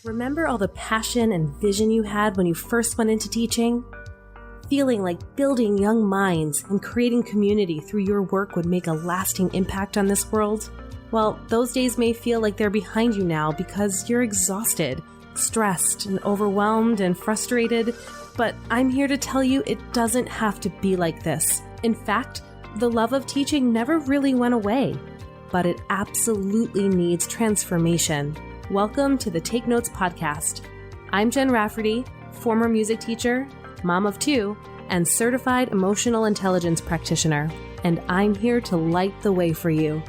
Remember all the passion and vision you had when you first went into teaching? Feeling like building young minds and creating community through your work would make a lasting impact on this world? Well, those days may feel like they're behind you now because you're exhausted, stressed, and overwhelmed and frustrated, but I'm here to tell you it doesn't have to be like this. In fact, the love of teaching never really went away, but it absolutely needs transformation. Welcome to the Take Notes podcast. I'm Jen Rafferty, former music teacher, mom of two, and certified emotional intelligence practitioner, and I'm here to light the way for you.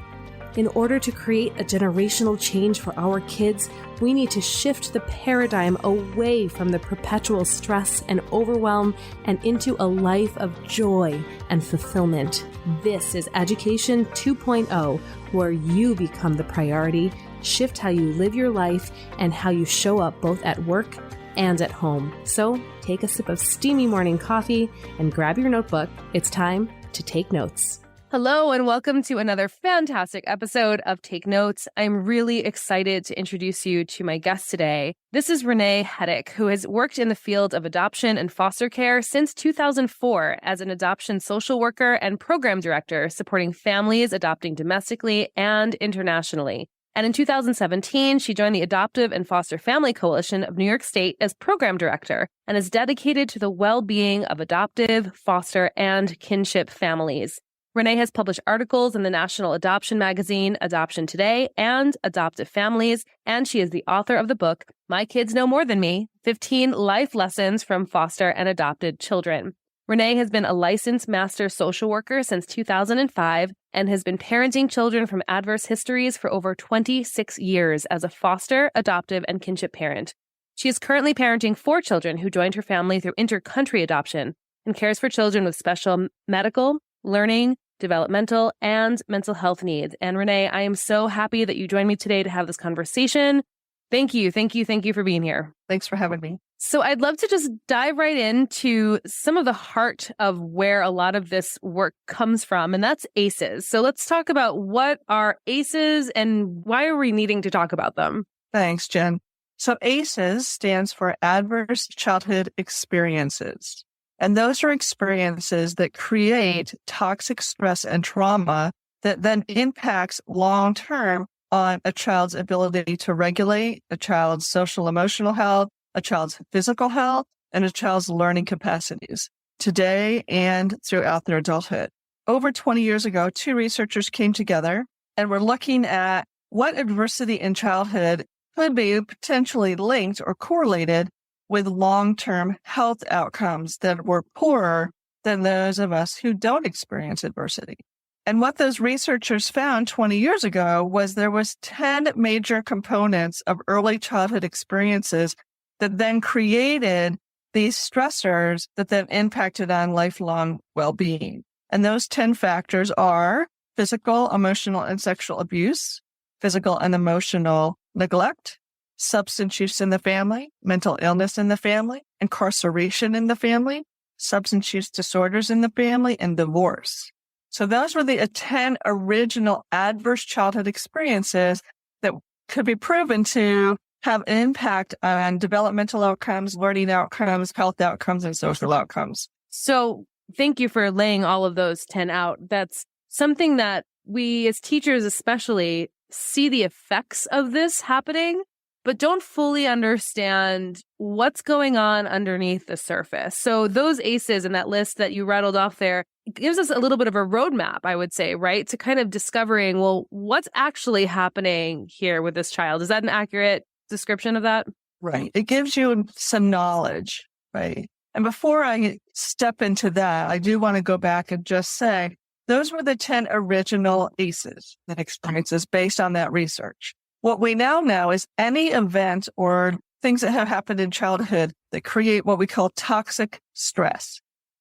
In order to create a generational change for our kids, we need to shift the paradigm away from the perpetual stress and overwhelm and into a life of joy and fulfillment. This is Education 2.0, where you become the priority, shift how you live your life, and how you show up both at work and at home. So take a sip of steamy morning coffee and grab your notebook. It's time to take notes. Hello, and welcome to another fantastic episode of Take Notes. I'm really excited to introduce you to my guest today. This is Renee, who has worked in the field of adoption and foster care since 2004 as an adoption social worker and program director, supporting families adopting domestically and internationally. And in 2017, she joined the Adoptive and Foster Family Coalition of New York State as program director and is dedicated to the well-being of adoptive, foster, and kinship families. Renee has published articles in the national adoption magazine, Adoption Today, and Adoptive Families, and she is the author of the book, My Kids Know More Than Me, 15 Life Lessons from Foster and Adopted Children. Renee has been a licensed master social worker since 2005 and has been parenting children from adverse histories for over 26 years as a foster, adoptive, and kinship parent. She is currently parenting 4 children who joined her family through inter-country adoption and cares for children with special medical, learning, developmental, and mental health needs. And Renee, I am so happy that you joined me today to have this conversation. Thank you for being here. Thanks for having me. So I'd love to just dive right into some of the heart of where a lot of this work comes from, and that's ACEs. So let's talk about what are ACEs and why are we needing to talk about them? Thanks, Jen. So ACEs stands for Adverse Childhood Experiences. And those are experiences that create toxic stress and trauma that then impacts long-term on a child's ability to regulate, a child's social emotional health, a child's physical health, and a child's learning capacities today and throughout their adulthood. Over 20 years ago, 2 researchers came together and were looking at what adversity in childhood could be potentially linked or correlated with long-term health outcomes that were poorer than those of us who don't experience adversity. And what those researchers found 20 years ago was there was 10 major components of early childhood experiences that then created these stressors that then impacted on lifelong well-being. And those 10 factors are physical, emotional, and sexual abuse, physical and emotional neglect, substance use in the family, mental illness in the family, incarceration in the family, substance use disorders in the family, and divorce. So those were the 10 original adverse childhood experiences that could be proven to have an impact on developmental outcomes, learning outcomes, health outcomes, and social outcomes. So thank you for laying all of those 10 out. That's something that we as teachers especially see the effects of this happening, but don't fully understand what's going on underneath the surface. So those ACEs in that list that you rattled off there gives us a little bit of a roadmap, I would say, right? To kind of discovering, well, what's actually happening here with this child? Is that an accurate description of that? Right. It gives you some knowledge, right? And before I step into that, I do want to go back and just say, those were the 10 original ACEs that experiences based on that research. What we now know is any event or things that have happened in childhood that create what we call toxic stress.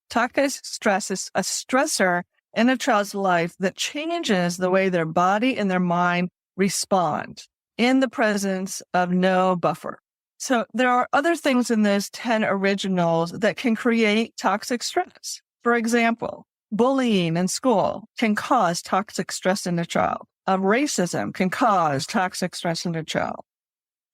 Toxic stress is a stressor in a child's life that changes the way their body and their mind respond in the presence of no buffer. So there are other things in those 10 originals that can create toxic stress. For example, bullying in school can cause toxic stress in a child. Racism can cause toxic stress in a child.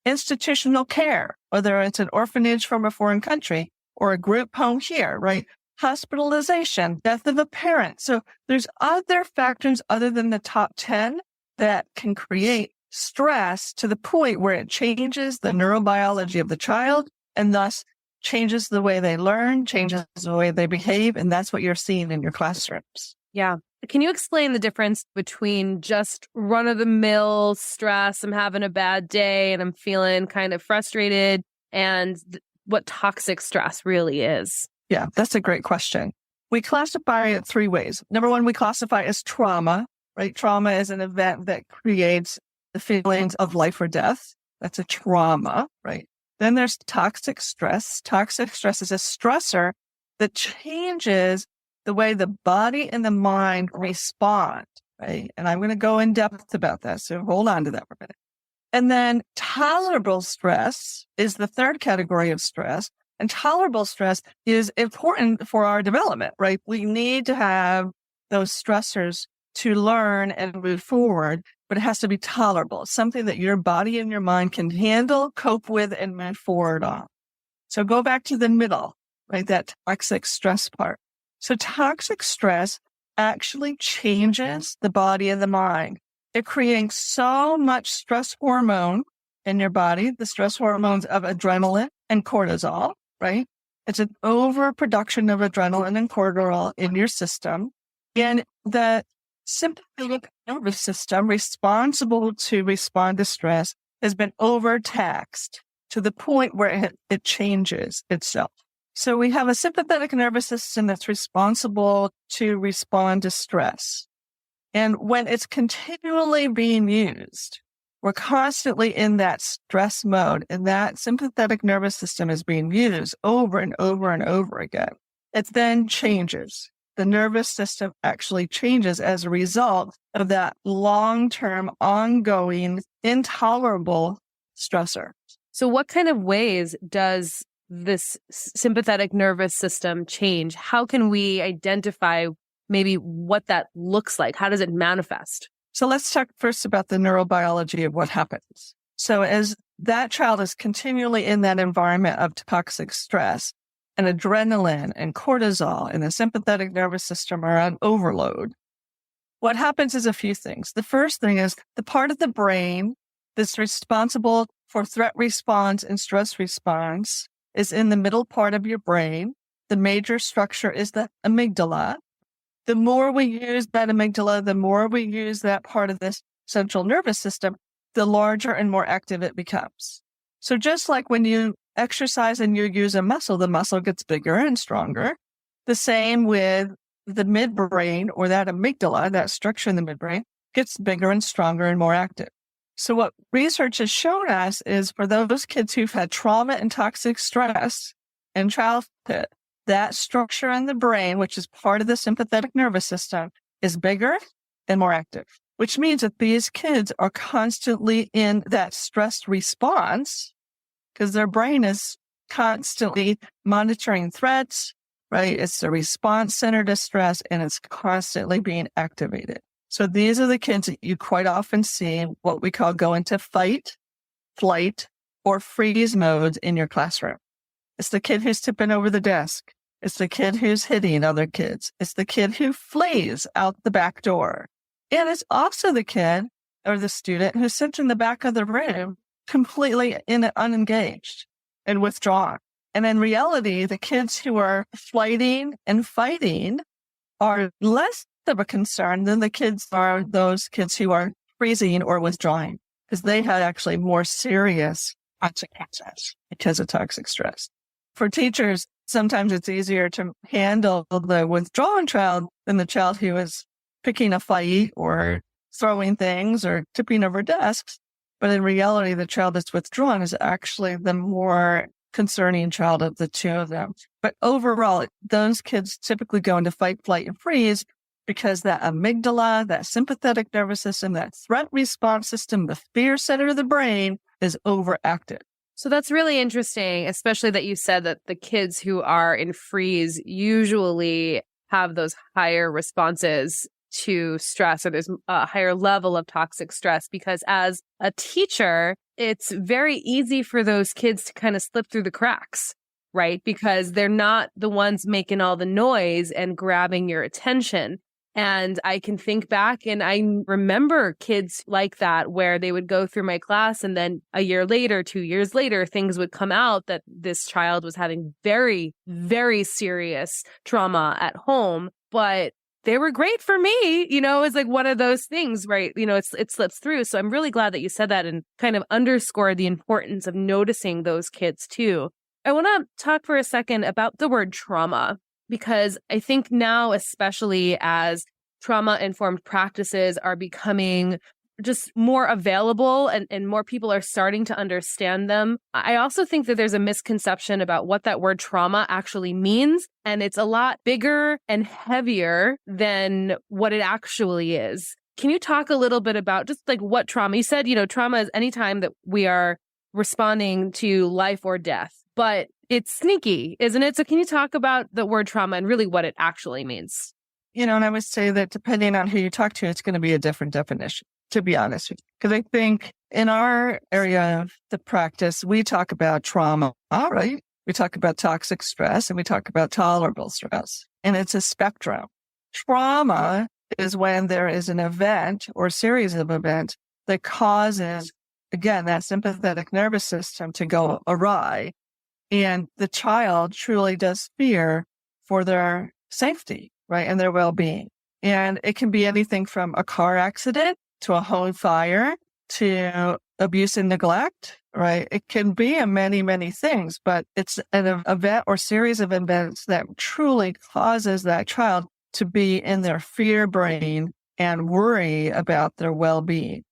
institutional care, whether it's an orphanage from a foreign country or a group home here, right? Hospitalization, death of a parent. So there's other factors other than the top 10 that can create stress to the point where it changes the neurobiology of the child and thus changes the way they learn, changes the way they behave. And that's what you're seeing in your classrooms. Yeah. Can you explain the difference between just run-of-the-mill stress, I'm having a bad day and I'm feeling kind of frustrated, and what toxic stress really is? Yeah, that's a great question. We classify it 3 ways. Number 1, we classify as trauma, right? Trauma is an event that creates the feelings of life or death. That's a trauma, right? Then there's toxic stress. Toxic stress is a stressor that changes the way the body and the mind respond, right? And I'm going to go in depth about that. So hold on to that for a minute. And then tolerable stress is the third category of stress. And tolerable stress is important for our development, right? We need to have those stressors to learn and move forward, but it has to be tolerable, something that your body and your mind can handle, cope with, and move forward on. So go back to the middle, right? That toxic stress part. So toxic stress actually changes the body and the mind. It creates so much stress hormone in your body, the stress hormones of adrenaline and cortisol, right? It's an overproduction of adrenaline and cortisol in your system. And the sympathetic nervous system responsible to respond to stress has been overtaxed to the point where it changes itself. So we have a sympathetic nervous system that's responsible to respond to stress. And when it's continually being used, we're constantly in that stress mode, and that sympathetic nervous system is being used over and over and over again. It then changes. The nervous system actually changes as a result of that long-term, ongoing, intolerable stressor. So what kind of ways does this sympathetic nervous system change? How can we identify maybe what that looks like? How does it manifest? So let's talk first about the neurobiology of what happens. So as that child is continually in that environment of toxic stress, and adrenaline and cortisol and the sympathetic nervous system are on overload, what happens is a few things. The first thing is the part of the brain that's responsible for threat response and stress response is in the middle part of your brain. The major structure is the amygdala. The more we use that amygdala, the more we use that part of this central nervous system, the larger and more active it becomes. So just like when you exercise and you use a muscle, the muscle gets bigger and stronger. The same with the midbrain, or that amygdala, that structure in the midbrain, gets bigger and stronger and more active. So what research has shown us is for those kids who've had trauma and toxic stress in childhood, that structure in the brain, which is part of the sympathetic nervous system, is bigger and more active, which means that these kids are constantly in that stress response because their brain is constantly monitoring threats, right? It's the response center to stress, and it's constantly being activated. So these are the kids that you quite often see what we call go into fight, flight, or freeze modes in your classroom. It's the kid who's tipping over the desk. It's the kid who's hitting other kids. It's the kid who flees out the back door. And it's also the kid or the student who sits in the back of the room completely unengaged and withdrawn. And in reality, the kids who are flighting and fighting are less of a concern than the kids are those kids who are freezing or withdrawing, because they had actually more serious consequences because of toxic stress. For teachers, sometimes it's easier to handle the withdrawn child than the child who is picking a fight or throwing things or tipping over desks. But in reality, the child that's withdrawn is actually the more concerning child of the two of them. But overall, those kids typically go into fight, flight, and freeze because that amygdala, that sympathetic nervous system, that threat response system, the fear center of the brain is overactive. So that's really interesting, especially that you said that the kids who are in freeze usually have those higher responses to stress, or there's a higher level of toxic stress, because as a teacher, it's very easy for those kids to kind of slip through the cracks, right? Because they're not the ones making all the noise and grabbing your attention. And I can think back and I remember kids like that where they would go through my class and then a year later, 2 years later, things would come out that this child was having very, very serious trauma at home. But they were great for me. You know, it's like one of those things, right? You know, it slips through. So I'm really glad that you said that and kind of underscored the importance of noticing those kids too. I want to talk for a second about the word trauma, because I think now, especially as trauma-informed practices are becoming just more available and more people are starting to understand them, I also think that there's a misconception about what that word trauma actually means. And it's a lot bigger and heavier than what it actually is. Can you talk a little bit about just like what trauma? You said, you know, trauma is any time that we are responding to life or death, but it's sneaky, isn't it? So can you talk about the word trauma and really what it actually means? You know, and I would say that depending on who you talk to, it's going to be a different definition, to be honest with you. Because I think in our area of the practice, we talk about trauma, all right? We talk about toxic stress and we talk about tolerable stress. And it's a spectrum. Trauma is when there is an event or series of events that causes, again, that sympathetic nervous system to go awry. And the child truly does fear for their safety, right? And their well-being. And it can be anything from a car accident to a home fire to abuse and neglect, right? It can be a many, many things, but it's an event or series of events that truly causes that child to be in their fear brain and worry about their well-being.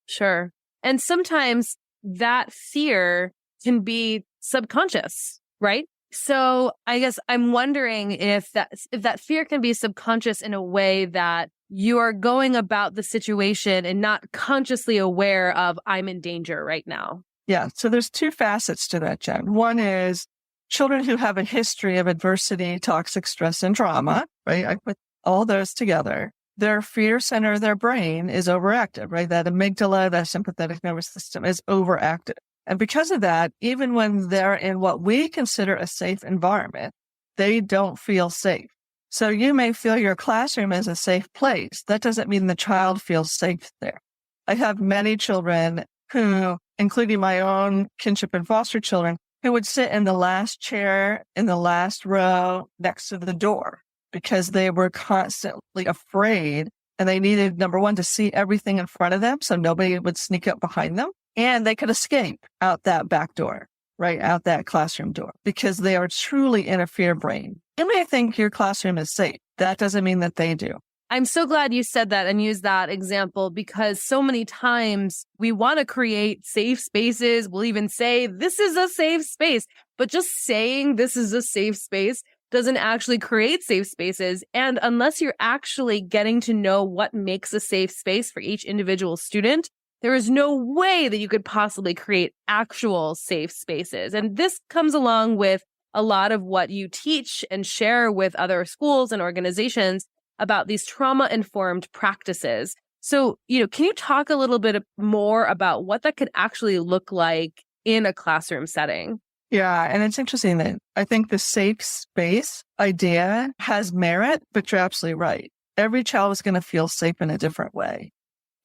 Sure. And sometimes that fear can be subconscious, right? So I guess I'm wondering if that fear can be subconscious in a way that you are going about the situation and not consciously aware of I'm in danger right now. Yeah. So there's two facets to that, Jen. One is children who have a history of adversity, toxic stress, and trauma, right? I put all those together. Their fear center of their brain is overactive, right? That amygdala, that sympathetic nervous system is overactive. And because of that, even when they're in what we consider a safe environment, they don't feel safe. So you may feel your classroom is a safe place. That doesn't mean the child feels safe there. I have many children who, including my own kinship and foster children, who would sit in the last chair in the last row next to the door because they were constantly afraid and they needed, number one, to see everything in front of them so nobody would sneak up behind them. And they could escape out that back door, right out that classroom door, because they are truly in a fear brain. You may think your classroom is safe. That doesn't mean that they do. I'm so glad you said that and used that example, because so many times we want to create safe spaces. We'll even say this is a safe space, but just saying this is a safe space doesn't actually create safe spaces. And unless you're actually getting to know what makes a safe space for each individual student, there is no way that you could possibly create actual safe spaces. And this comes along with a lot of what you teach and share with other schools and organizations about these trauma-informed practices. So, can you talk a little bit more about what that could actually look like in a classroom setting? Yeah, and it's interesting that I think the safe space idea has merit, but you're absolutely right. Every child is going to feel safe in a different way.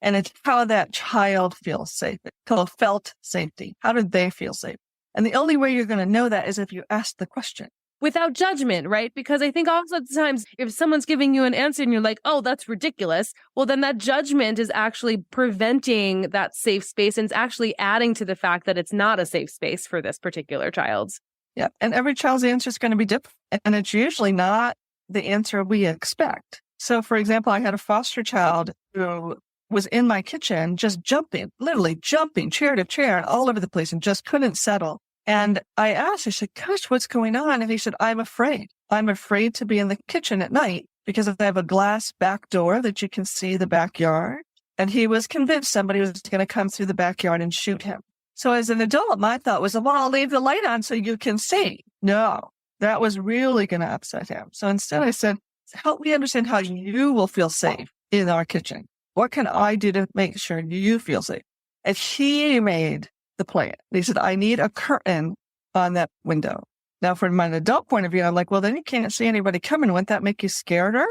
And it's how that child feels safe. It's called felt safety. How did they feel safe? And the only way you're going to know that is if you ask the question. Without judgment, right? Because I think also at times if someone's giving you an answer and you're like, oh, that's ridiculous, well, then that judgment is actually preventing that safe space and it's actually adding to the fact that it's not a safe space for this particular child. Yeah. And every child's answer is going to be different. And it's usually not the answer we expect. So, for example, I had a foster child who was in my kitchen just jumping, literally jumping chair to chair and all over the place and just couldn't settle. And I asked, I said, gosh, what's going on? And he said, I'm afraid. I'm afraid to be in the kitchen at night because I have a glass back door that you can see the backyard. And he was convinced somebody was going to come through the backyard and shoot him. So as an adult, my thought was, well, I'll leave the light on so you can see. No, that was really going to upset him. So instead I said, help me understand how you will feel safe in our kitchen. What can I do to make sure you feel safe? And he made the plan. They said, I need a curtain on that window. Now, from an adult point of view, I'm like, well, then you can't see anybody coming. Wouldn't that make you scareder?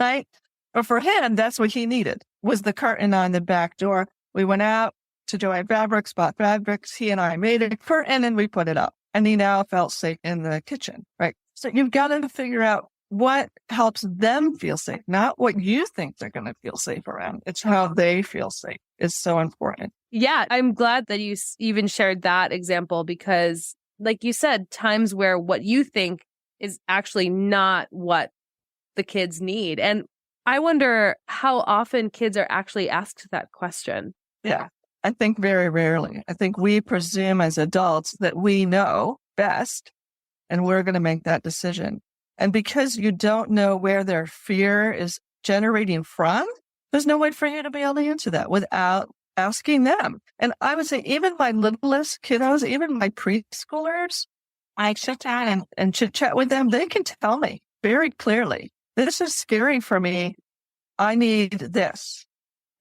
Right? But for him, that's what he needed, was the curtain on the back door. We went out to Joanne Fabrics, bought fabrics. He and I made a curtain and we put it up. And he now felt safe in the kitchen, right? So you've got to figure out what helps them feel safe, not what you think they're going to feel safe around. It's how they feel safe. It's so important. Yeah, I'm glad that you even shared that example because, like you said, times where what you think is actually not what the kids need. And I wonder how often kids are actually asked that question. Yeah, I think very rarely. I think we presume as adults that we know best and we're going to make that decision. And because you don't know where their fear is generating from, there's no way for you to be able to answer that without asking them. And I would say even my littlest kiddos, even my preschoolers, I sit down and chit chat with them. They can tell me very clearly, this is scary for me. I need this.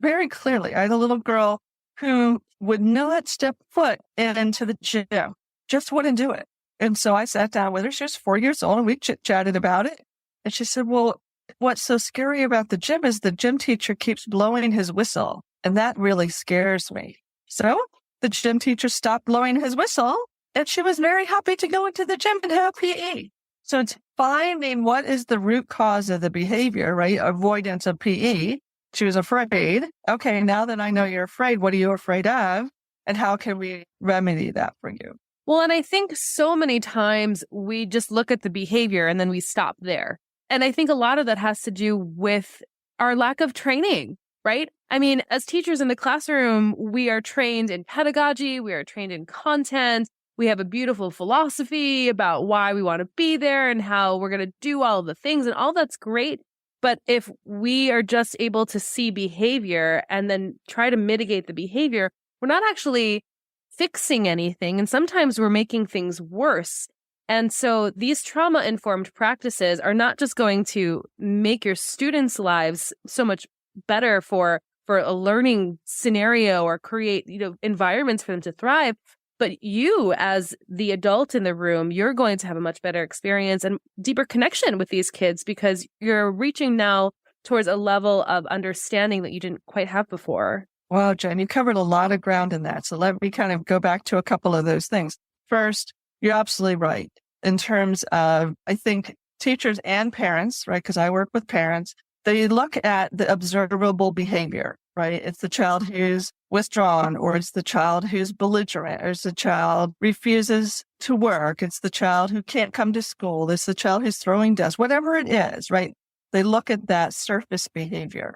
Very clearly. I had a little girl who would not step foot into the gym, just wouldn't do it. And so I sat down with her. She was 4 years old and we chit-chatted about it. And she said, well, what's so scary about the gym is the gym teacher keeps blowing his whistle. And that really scares me. So the gym teacher stopped blowing his whistle and she was very happy to go into the gym and have PE. So it's finding what is the root cause of the behavior, right? Avoidance of PE. She was afraid. Okay, now that I know you're afraid, what are you afraid of? And how can we remedy that for you? Well, and I think so many times we just look at the behavior and then we stop there. And I think a lot of that has to do with our lack of training, right? I mean, as teachers in the classroom, we are trained in pedagogy, we are trained in content, we have a beautiful philosophy about why we want to be there and how we're going to do all of the things, and all that's great. But if we are just able to see behavior and then try to mitigate the behavior, we're not actually fixing anything. And sometimes we're making things worse. And so these trauma-informed practices are not just going to make your students' lives so much better for a learning scenario or create, environments for them to thrive, but you as the adult in the room, you're going to have a much better experience and deeper connection with these kids because you're reaching now towards a level of understanding that you didn't quite have before. Wow, Jen, you covered a lot of ground in that. So let me kind of go back to a couple of those things. First, you're absolutely right in terms of, I think, teachers and parents, right? Because I work with parents, they look at the observable behavior, right? It's the child who's withdrawn, or it's the child who's belligerent, or it's the child refuses to work. It's the child who can't come to school. It's the child who's throwing dust, whatever it is, right? They look at that surface behavior.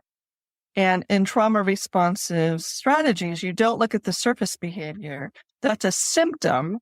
And in trauma responsive strategies, you don't look at the surface behavior. That's a symptom,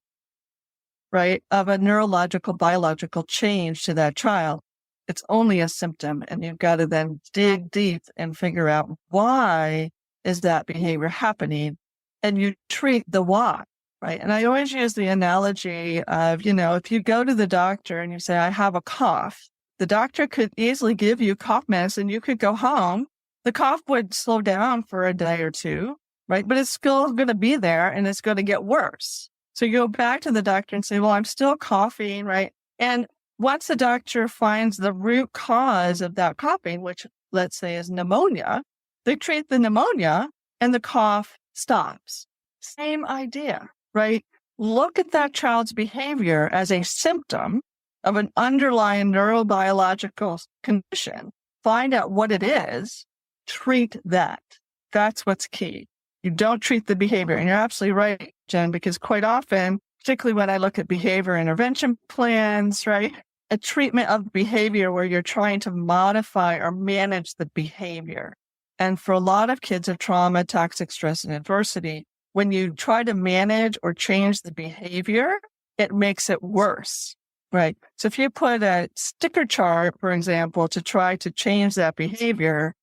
right, of a neurological, biological change to that child. It's only a symptom, and you've got to then dig deep and figure out why is that behavior happening, and you treat the why, right? And I always use the analogy of, if you go to the doctor and you say, I have a cough, the doctor could easily give you cough medicine. You could go home. The cough would slow down for a day or two, right? But it's still going to be there and it's going to get worse. So you go back to the doctor and say, well, I'm still coughing, right? And once the doctor finds the root cause of that coughing, which let's say is pneumonia, they treat the pneumonia and the cough stops. Same idea, right? Look at that child's behavior as a symptom of an underlying neurobiological condition. Find out what it is. Treat that. That's what's key. You don't treat the behavior. And you're absolutely right, Jen, because quite often, particularly when I look at behavior intervention plans, right? A treatment of behavior where you're trying to modify or manage the behavior. And for a lot of kids of trauma, toxic stress, and adversity, when you try to manage or change the behavior, it makes it worse, right? So if you put a sticker chart, for example, to try to change that behavior,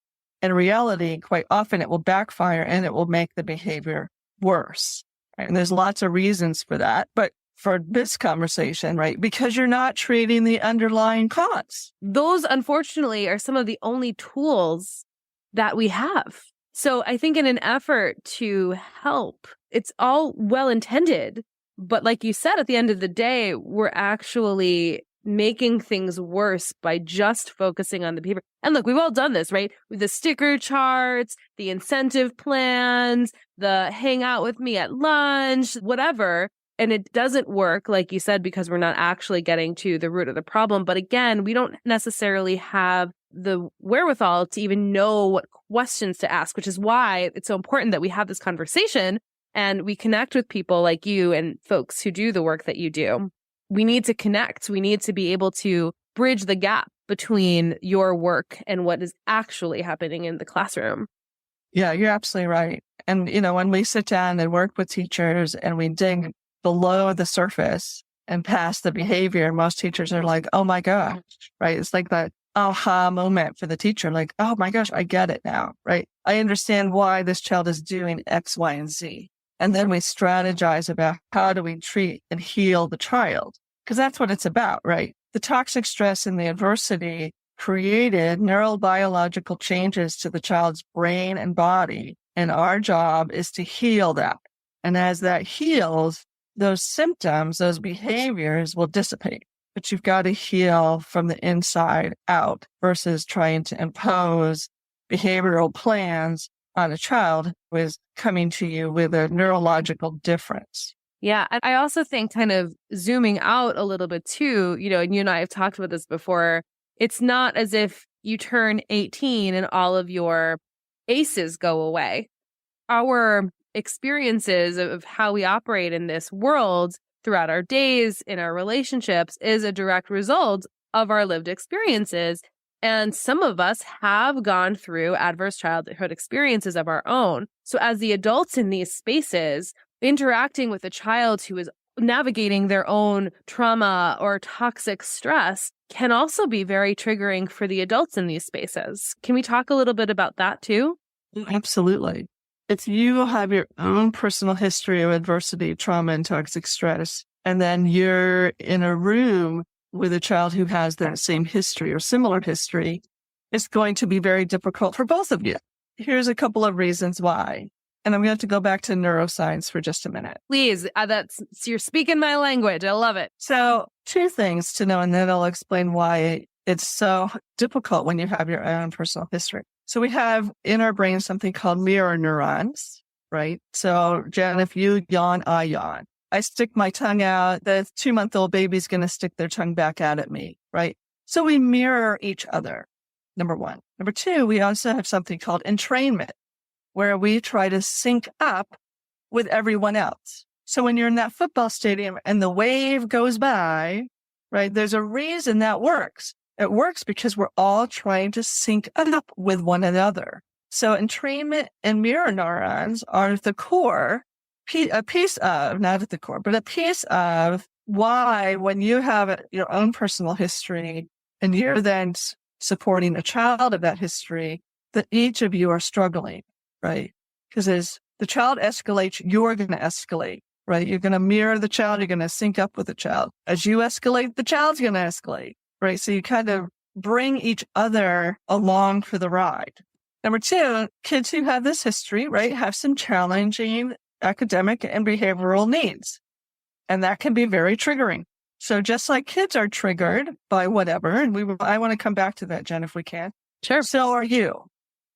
in reality, quite often it will backfire and it will make the behavior worse. Right? And there's lots of reasons for that. But for this conversation, right, because you're not treating the underlying cause. Those, unfortunately, are some of the only tools that we have So I think in an effort to help, it's all well intended. But like you said, at the end of the day, we're actually making things worse by just focusing on the behavior. And look, we've all done this, right? With the sticker charts, the incentive plans, the hang out with me at lunch, whatever. And it doesn't work, like you said, because we're not actually getting to the root of the problem. But again, we don't necessarily have the wherewithal to even know what questions to ask, which is why it's so important that we have this conversation and we connect with people like you and folks who do the work that you do. We need to connect. We need to be able to bridge the gap between your work and what is actually happening in the classroom. Yeah, you're absolutely right. And, when we sit down and work with teachers and we dig below the surface and past the behavior, most teachers are like, oh my gosh, right? It's like that aha moment for the teacher, like, oh my gosh, I get it now, right? I understand why this child is doing X, Y, and Z. And then we strategize about how do we treat and heal the child? Because that's what it's about, right? The toxic stress and the adversity created neurobiological changes to the child's brain and body. And our job is to heal that. And as that heals, those symptoms, those behaviors will dissipate. But you've got to heal from the inside out versus trying to impose behavioral plans on a child who is coming to you with a neurological difference. Yeah. And I also think kind of zooming out a little bit too, and you and I have talked about this before. It's not as if you turn 18 and all of your ACEs go away. Our experiences of how we operate in this world throughout our days, in our relationships, is a direct result of our lived experiences. And some of us have gone through adverse childhood experiences of our own. So as the adults in these spaces, interacting with a child who is navigating their own trauma or toxic stress can also be very triggering for the adults in these spaces. Can we talk a little bit about that too? Absolutely. If you have your own personal history of adversity, trauma, and toxic stress, and then you're in a room with a child who has that same history or similar history, it's going to be very difficult for both of you. Here's a couple of reasons why. And I'm going to go back to neuroscience for just a minute. Please, you're speaking my language. I love it. So 2 things to know, and then I'll explain why it's so difficult when you have your own personal history. So we have in our brain something called mirror neurons, right? So Jen, if you yawn, I yawn. I stick my tongue out, the 2-month-old baby's going to stick their tongue back out at me, right? So we mirror each other, number 1. Number 2, we also have something called entrainment, where we try to sync up with everyone else. So when you're in that football stadium and the wave goes by, right, there's a reason that works. It works because we're all trying to sync up with one another. So entrainment and mirror neurons are the core, a piece of, not at the core, but a piece of why when you have your own personal history and you're then supporting a child of that history, that each of you are struggling, right? Because as the child escalates, you're going to escalate, right? You're going to mirror the child. You're going to sync up with the child. As you escalate, the child's going to escalate, right? So you kind of bring each other along for the ride. Number 2, kids who have this history, right, have some challenging academic and behavioral needs. And that can be very triggering. So just like kids are triggered by whatever, and I want to come back to that, Jen, if we can. Sure. So are you.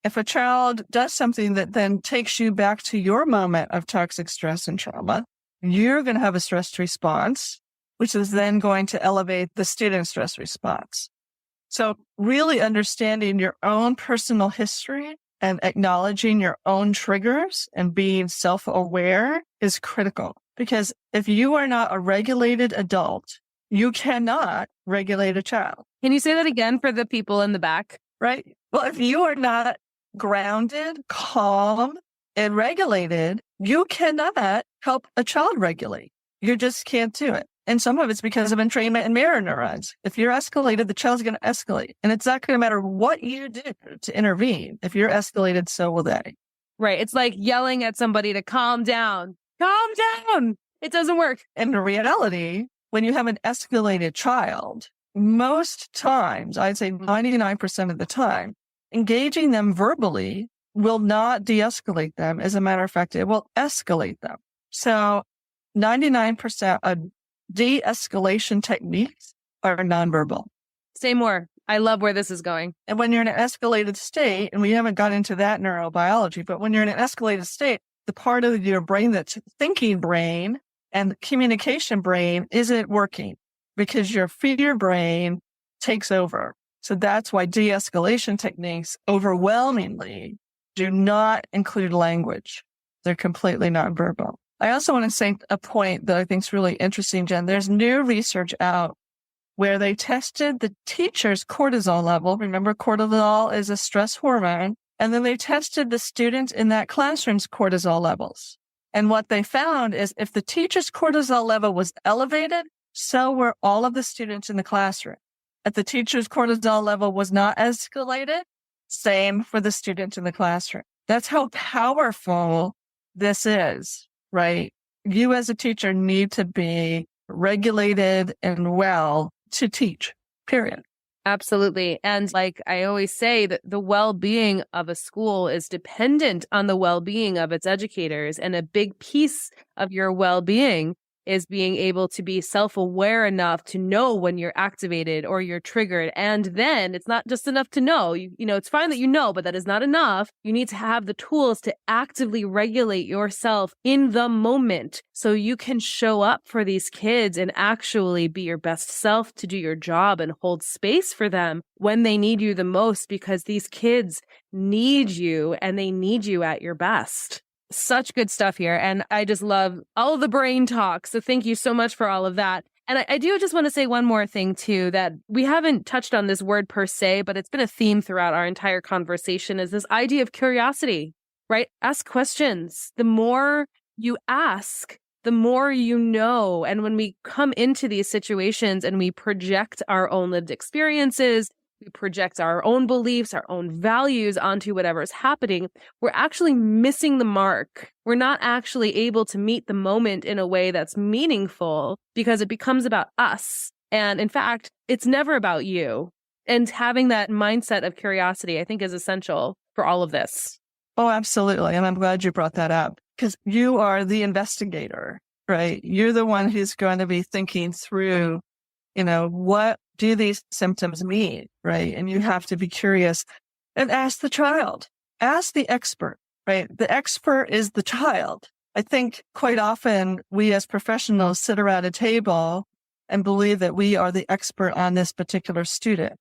If a child does something that then takes you back to your moment of toxic stress and trauma, you're going to have a stress response, which is then going to elevate the student's stress response. So really understanding your own personal history and acknowledging your own triggers and being self-aware is critical. Because if you are not a regulated adult, you cannot regulate a child. Can you say that again for the people in the back? Right? Well, if you are not grounded, calm, and regulated, you cannot help a child regulate. You just can't do it. And some of it's because of entrainment and mirror neurons. If you're escalated, the child's going to escalate. And it's not going to matter what you do to intervene. If you're escalated, so will they. Right. It's like yelling at somebody to calm down. Calm down. It doesn't work. And in reality, when you have an escalated child, most times, I'd say 99% of the time, engaging them verbally will not de-escalate them. As a matter of fact, it will escalate them. So 99% of de-escalation techniques are nonverbal. Say more. I love where this is going. And when you're in an escalated state, and we haven't got into that neurobiology, but when you're in an escalated state, the part of your brain that's thinking brain and the communication brain isn't working because your fear brain takes over. So that's why de-escalation techniques overwhelmingly do not include language. They're completely nonverbal. I also want to say a point that I think is really interesting, Jen. There's new research out where they tested the teacher's cortisol level. Remember, cortisol is a stress hormone. And then they tested the students in that classroom's cortisol levels. And what they found is if the teacher's cortisol level was elevated, so were all of the students in the classroom. If the teacher's cortisol level was not escalated, same for the students in the classroom. That's how powerful this is, right? You as a teacher need to be regulated and well to teach, period. Absolutely. And like I always say, that the well-being of a school is dependent on the well-being of its educators. And a big piece of your well-being is being able to be self-aware enough to know when you're activated or you're triggered. And then it's not just enough to know. You know, it's fine that you know, but that is not enough. You need to have the tools to actively regulate yourself in the moment so you can show up for these kids and actually be your best self to do your job and hold space for them when they need you the most, because these kids need you and they need you at your best. Such good stuff here. And I just love all of the brain talk. So thank you so much for all of that. And I do just want to say one more thing too, that we haven't touched on this word per se, but it's been a theme throughout our entire conversation, is this idea of curiosity, right? Ask questions. The more you ask, the more you know. And when we come into these situations and we project our own lived experiences, we project our own beliefs, our own values onto whatever is happening, we're actually missing the mark. We're not actually able to meet the moment in a way that's meaningful because it becomes about us. And in fact, it's never about you. And having that mindset of curiosity, I think, is essential for all of this. Oh, absolutely. And I'm glad you brought that up because you are the investigator, right? You're the one who's going to be thinking through, what do these symptoms mean, right? And you have to be curious and ask the child, ask the expert, right? The expert is the child. I think quite often we as professionals sit around a table and believe that we are the expert on this particular student.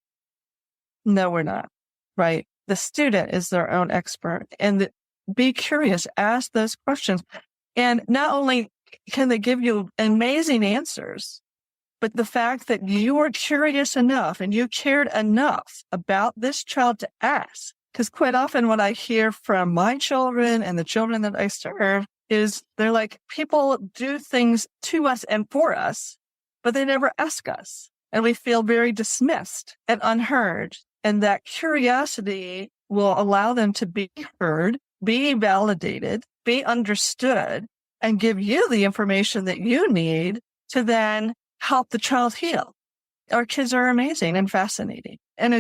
No, we're not, right? The student is their own expert. And be curious, ask those questions. And not only can they give you amazing answers, but the fact that you were curious enough and you cared enough about this child to ask, because quite often what I hear from my children and the children that I serve is they're like, people do things to us and for us, but they never ask us. And we feel very dismissed and unheard. And that curiosity will allow them to be heard, be validated, be understood, and give you the information that you need to then help the child heal. Our kids are amazing and fascinating. And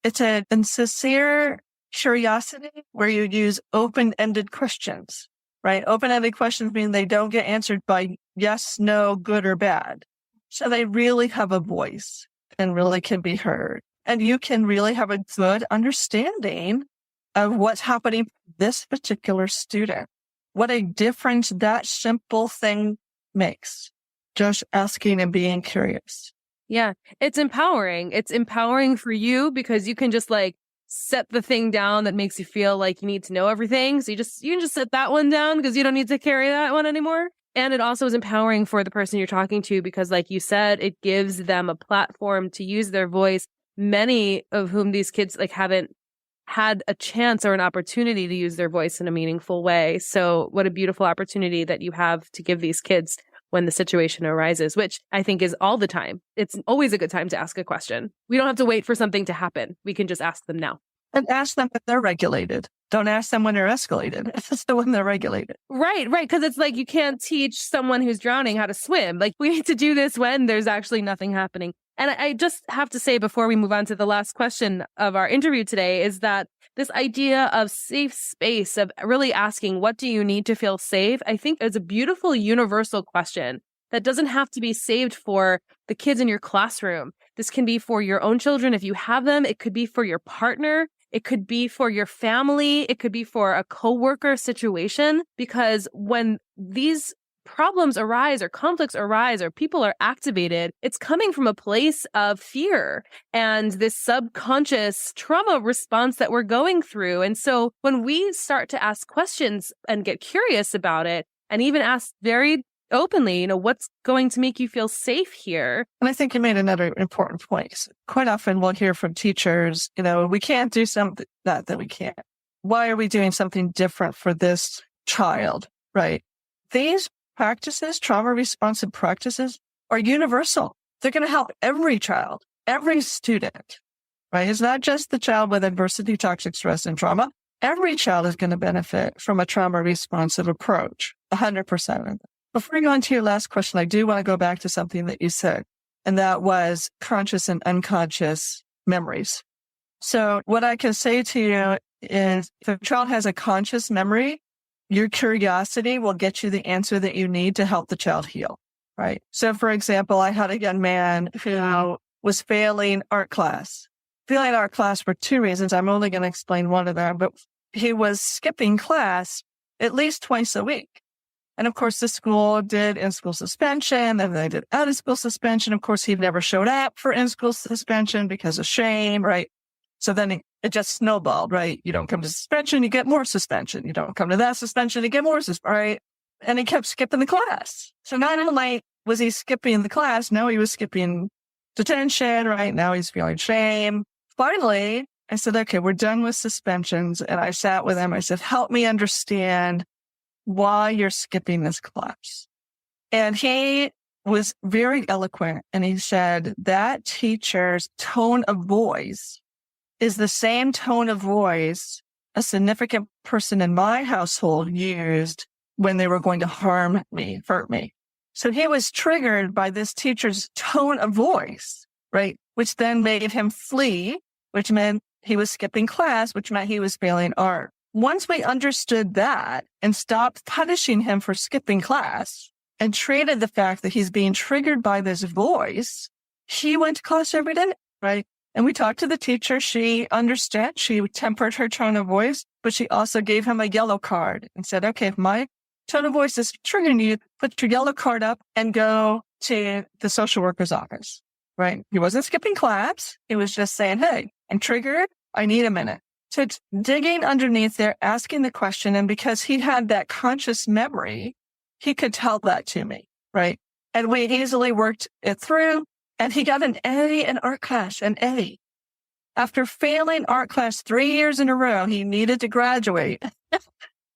it's a sincere curiosity where you use open-ended questions, right? Open-ended questions mean they don't get answered by yes, no, good or bad. So they really have a voice and really can be heard. And you can really have a good understanding of what's happening for this particular student. What a difference that simple thing makes. Just asking and being curious. Yeah, it's empowering. It's empowering for you because you can just set the thing down that makes you feel like you need to know everything. So you can just set that one down because you don't need to carry that one anymore. And it also is empowering for the person you're talking to because, like you said, it gives them a platform to use their voice. Many of whom these kids haven't had a chance or an opportunity to use their voice in a meaningful way. So what a beautiful opportunity that you have to give these kids when the situation arises, which I think is all the time. It's always a good time to ask a question. We don't have to wait for something to happen. We can just ask them now. And ask them if they're regulated. Don't ask them when they're escalated. It's the when they're regulated. Right. Because it's you can't teach someone who's drowning how to swim. We need to do this when there's actually nothing happening. And I just have to say before we move on to the last question of our interview today is that this idea of safe space, of really asking, what do you need to feel safe? I think is a beautiful universal question that doesn't have to be saved for the kids in your classroom. This can be for your own children if you have them. It could be for your partner. It could be for your family. It could be for a coworker situation, because when these problems arise or conflicts arise or people are activated, it's coming from a place of fear and this subconscious trauma response that we're going through. And so when we start to ask questions and get curious about it, and even ask very openly, what's going to make you feel safe here? And I think you made another important point. Quite often we'll hear from teachers, we can't do something that we can't. Why are we doing something different for this child, right? These practices, trauma responsive practices, are universal. They're going to help every child, every student, right? It's not just the child with adversity, toxic stress, and trauma. Every child is going to benefit from a trauma responsive approach, 100%. Before I go on to your last question, I do want to go back to something that you said, and that was conscious and unconscious memories. So what I can say to you is if a child has a conscious memory, your curiosity will get you the answer that you need to help the child heal, right? So for example, I had a young man who was failing art class. Failing art class for two reasons. I'm only going to explain one of them, but he was skipping class at least twice a week. And of course, the school did in-school suspension, and they did out-of-school suspension. Of course, he never showed up for in-school suspension because of shame, right? So then it just snowballed, right? You don't come to suspension, you get more suspension. You don't come to that suspension, you get more suspension, right? And he kept skipping the class. So not only was he skipping the class, now he was skipping detention, right? Now he's feeling shame. Finally, I said, okay, we're done with suspensions. And I sat with him. I said, help me understand why you're skipping this class. And he was very eloquent. And he said that teacher's tone of voice is the same tone of voice a significant person in my household used when they were going to hurt me. So he was triggered by this teacher's tone of voice, right? Which then made him flee, which meant he was skipping class, which meant he was failing art. Once we understood that and stopped punishing him for skipping class and treated the fact that he's being triggered by this voice, he went to class every day, right? And we talked to the teacher. She understood. She tempered her tone of voice, but she also gave him a yellow card and said, okay, if my tone of voice is triggering you, put your yellow card up and go to the social worker's office, right? He wasn't skipping class. He was just saying, hey, I'm triggered. I need a minute. So it's digging underneath there, asking the question. And because he had that conscious memory, he could tell that to me, right? And we easily worked it through. And he got an A in art class, an A. After failing art class 3 years in a row, he needed to graduate.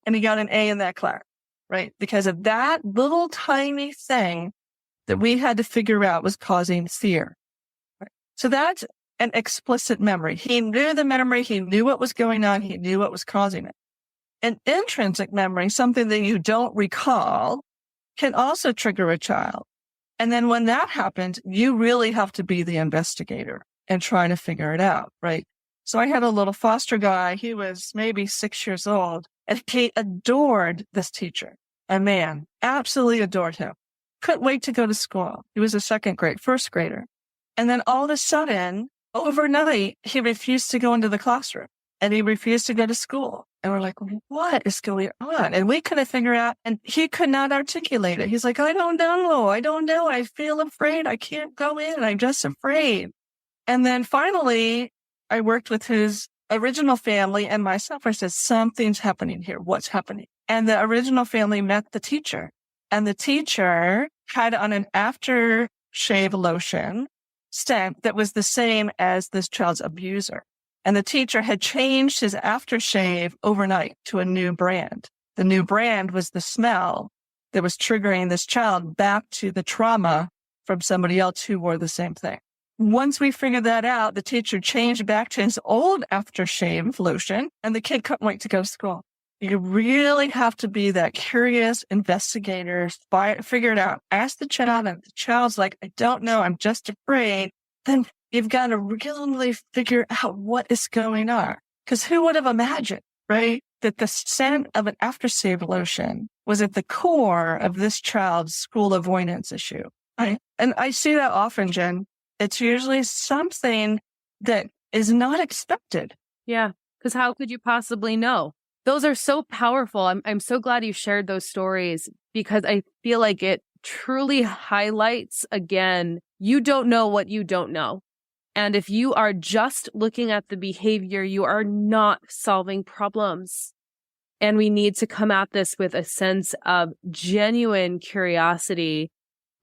And he got an A in that class, right? Because of that little tiny thing that we had to figure out was causing fear. Right? So that's an explicit memory. He knew the memory. He knew what was going on. He knew what was causing it. An intrinsic memory, something that you don't recall, can also trigger a child. And then when that happens, you really have to be the investigator and try to figure it out, right? So I had a little foster guy. He was maybe 6 years old, and he adored this teacher, a man, absolutely adored him. Couldn't wait to go to school. He was a first grader. And then all of a sudden, overnight, he refused to go into the classroom and he refused to go to school. And we're like, what is going on? And we couldn't figure out, and he could not articulate it. He's like, I don't know. I feel afraid. I can't go in. I'm just afraid. And then finally, I worked with his original family and myself. I said, something's happening here. What's happening? And the original family met the teacher, and the teacher had on an aftershave lotion stamp that was the same as this child's abuser. And the teacher had changed his aftershave overnight to a new brand. The new brand was the smell that was triggering this child back to the trauma from somebody else who wore the same thing. Once we figured that out, the teacher changed back to his old aftershave lotion, and the kid couldn't wait to go to school. You really have to be that curious investigator, figure it out. Ask the child, and the child's like, I don't know, I'm just afraid. Then you've got to really figure out what is going on. Because who would have imagined, right, that the scent of an aftershave lotion was at the core of this child's school avoidance issue, right? And I see that often, Jen. It's usually something that is not expected. Yeah, because how could you possibly know? Those are so powerful. I'm so glad you shared those stories because I feel like it truly highlights, again, you don't know what you don't know. And if you are just looking at the behavior, you are not solving problems. And we need to come at this with a sense of genuine curiosity,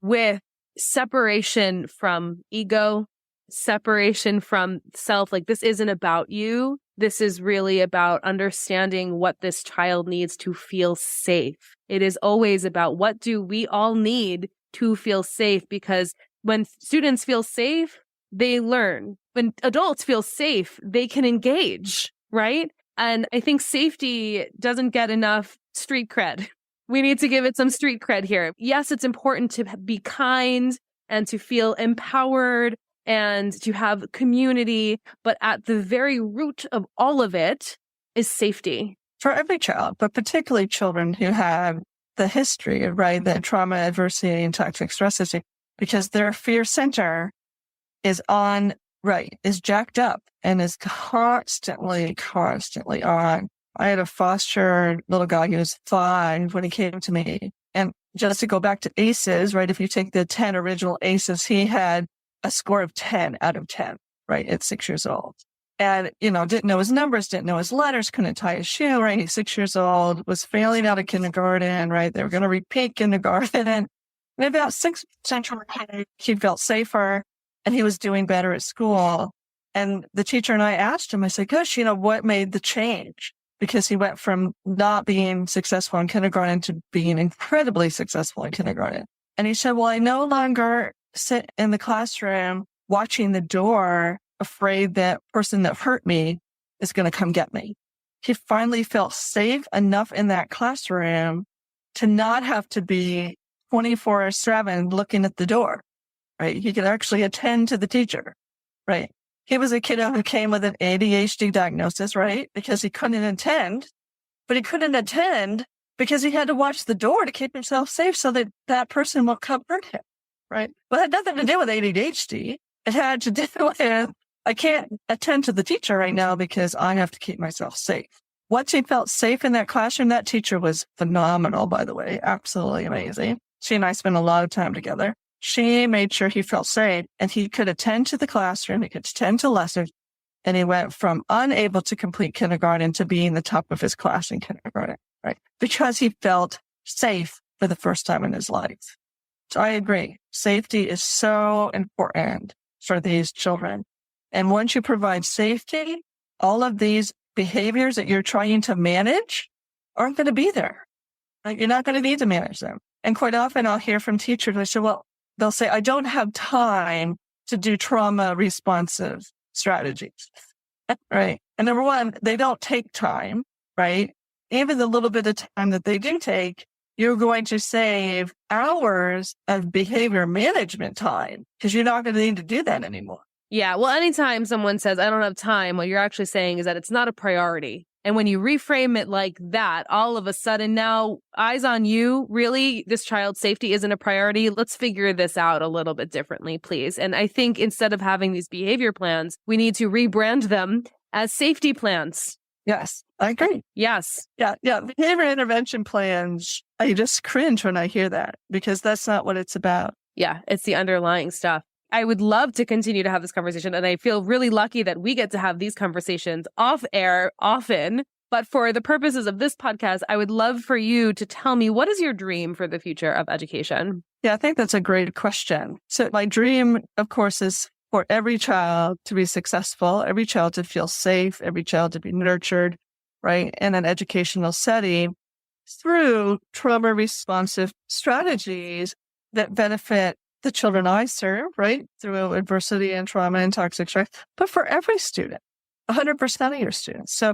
with separation from ego, separation from self. Like, this isn't about you. This is really about understanding what this child needs to feel safe. It is always about what do we all need to feel safe, because when students feel safe, they learn. When adults feel safe, they can engage, right? And I think safety doesn't get enough street cred. We need to give it some street cred here. Yes, it's important to be kind and to feel empowered and to have community, but at the very root of all of it is safety. For every child, but particularly children who have the history of, right, the trauma, adversity, and toxic stress issue, because their fear center is jacked up and is constantly on. I had a foster little guy who was 5 when he came to me. And just to go back to ACEs, right, if you take the 10 original ACEs, he had a score of 10 out of 10, right, at 6 years old. And, didn't know his numbers, didn't know his letters, couldn't tie his shoe, right? He's 6 years old, was failing out of kindergarten, right? They were going to repeat kindergarten. And about 6 months, he felt safer and he was doing better at school. And the teacher and I asked him, I said, gosh, what made the change? Because he went from not being successful in kindergarten to being incredibly successful in kindergarten. And he said, well, I no longer sit in the classroom watching the door, afraid that person that hurt me is going to come get me. He finally felt safe enough in that classroom to not have to be 24/7 looking at the door, right? He could actually attend to the teacher, right? He was a kiddo who came with an ADHD diagnosis, right? Because he couldn't attend, but he couldn't attend because he had to watch the door to keep himself safe so that that person won't come hurt him, right? Well, it had nothing to do with ADHD. It had to do with, I can't attend to the teacher right now because I have to keep myself safe. Once he felt safe in that classroom, that teacher was phenomenal, by the way, absolutely amazing. She and I spent a lot of time together. She made sure he felt safe and he could attend to the classroom, he could attend to lessons, and he went from unable to complete kindergarten to being the top of his class in kindergarten, right? Because he felt safe for the first time in his life. So I agree. Safety is so important for these children. And once you provide safety, all of these behaviors that you're trying to manage aren't going to be there. Like, you're not going to need to manage them. And quite often I'll hear from teachers, I say, well, they'll say, I don't have time to do trauma responsive strategies, right? And number one, they don't take time, right? Even the little bit of time that they do take, you're going to save hours of behavior management time because you're not going to need to do that anymore. Yeah. Well, anytime someone says, I don't have time, what you're actually saying is that it's not a priority. And when you reframe it like that, all of a sudden now, eyes on you, really, this child's safety isn't a priority. Let's figure this out a little bit differently, please. And I think instead of having these behavior plans, we need to rebrand them as safety plans. Yes, I agree. Yes. Yeah. Behavior intervention plans, I just cringe when I hear that because that's not what it's about. Yeah, it's the underlying stuff. I would love to continue to have this conversation, and I feel really lucky that we get to have these conversations off air often. But for the purposes of this podcast, I would love for you to tell me, what is your dream for the future of education? Yeah, I think that's a great question. So my dream, of course, is for every child to be successful, every child to feel safe, every child to be nurtured, right, in an educational setting through trauma responsive strategies that benefit the children I serve, right, through adversity and trauma and toxic stress, but for every student, 100% of your students. So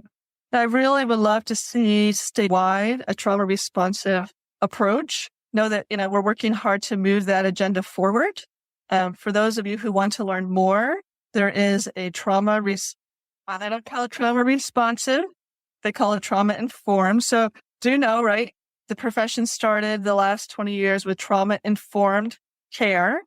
I really would love to see statewide a trauma responsive approach. Know that, we're working hard to move that agenda forward. For those of you who want to learn more, there is a trauma They don't call it trauma responsive. They call it trauma informed. So do know, right? The profession started the last 20 years with trauma informed care.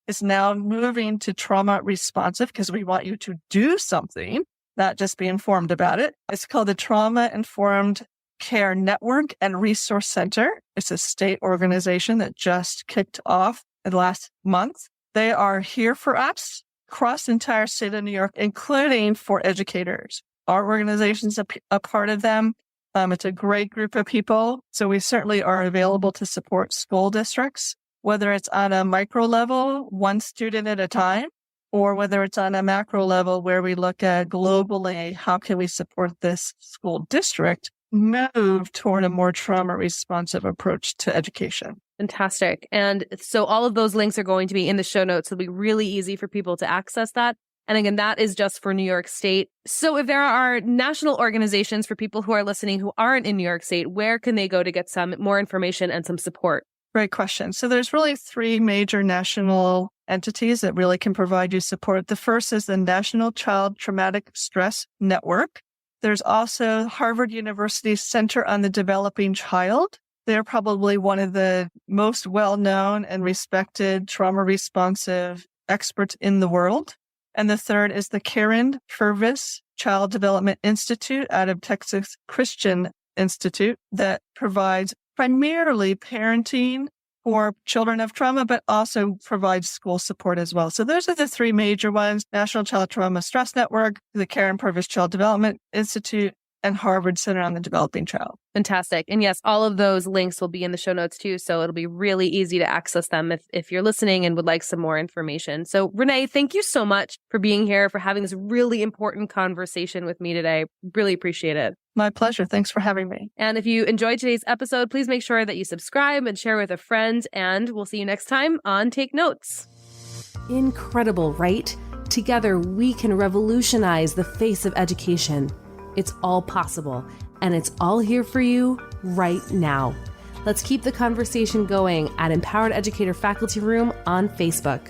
It's now moving to trauma responsive because we want you to do something, not just be informed about it. It's called the Trauma Informed Care Network and Resource Center. It's a state organization that just kicked off in the last month. They are here for us across the entire state of New York, including for educators. Our organization's a part of them. It's a great group of people. So we certainly are available to support school districts, whether it's on a micro level, one student at a time, or whether it's on a macro level where we look at globally, how can we support this school district move toward a more trauma responsive approach to education. Fantastic. And so all of those links are going to be in the show notes. It'll be really easy for people to access that. And again, that is just for New York State. So if there are national organizations for people who are listening who aren't in New York State, where can they go to get some more information and some support? Great question. So there's really three major national entities that really can provide you support. The first is the National Child Traumatic Stress Network. There's also Harvard University's Center on the Developing Child. They're probably one of the most well-known and respected trauma responsive experts in the world. And the third is the Karen Purvis Child Development Institute out of Texas Christian Institute that provides primarily parenting for children of trauma, but also provides school support as well. So those are the three major ones: National Child Trauma Stress Network, the Karen Purvis Child Development Institute, and Harvard Center on the Developing Child. Fantastic. And yes, all of those links will be in the show notes too. So it'll be really easy to access them if you're listening and would like some more information. So Renee, thank you so much for being here, for having this really important conversation with me today. Really appreciate it. My pleasure. Thanks for having me. And if you enjoyed today's episode, please make sure that you subscribe and share with a friend. And we'll see you next time on Take Notes. Incredible, right? Together, we can revolutionize the face of education. It's all possible, and it's all here for you right now. Let's keep the conversation going at Empowered Educator Faculty Room on Facebook.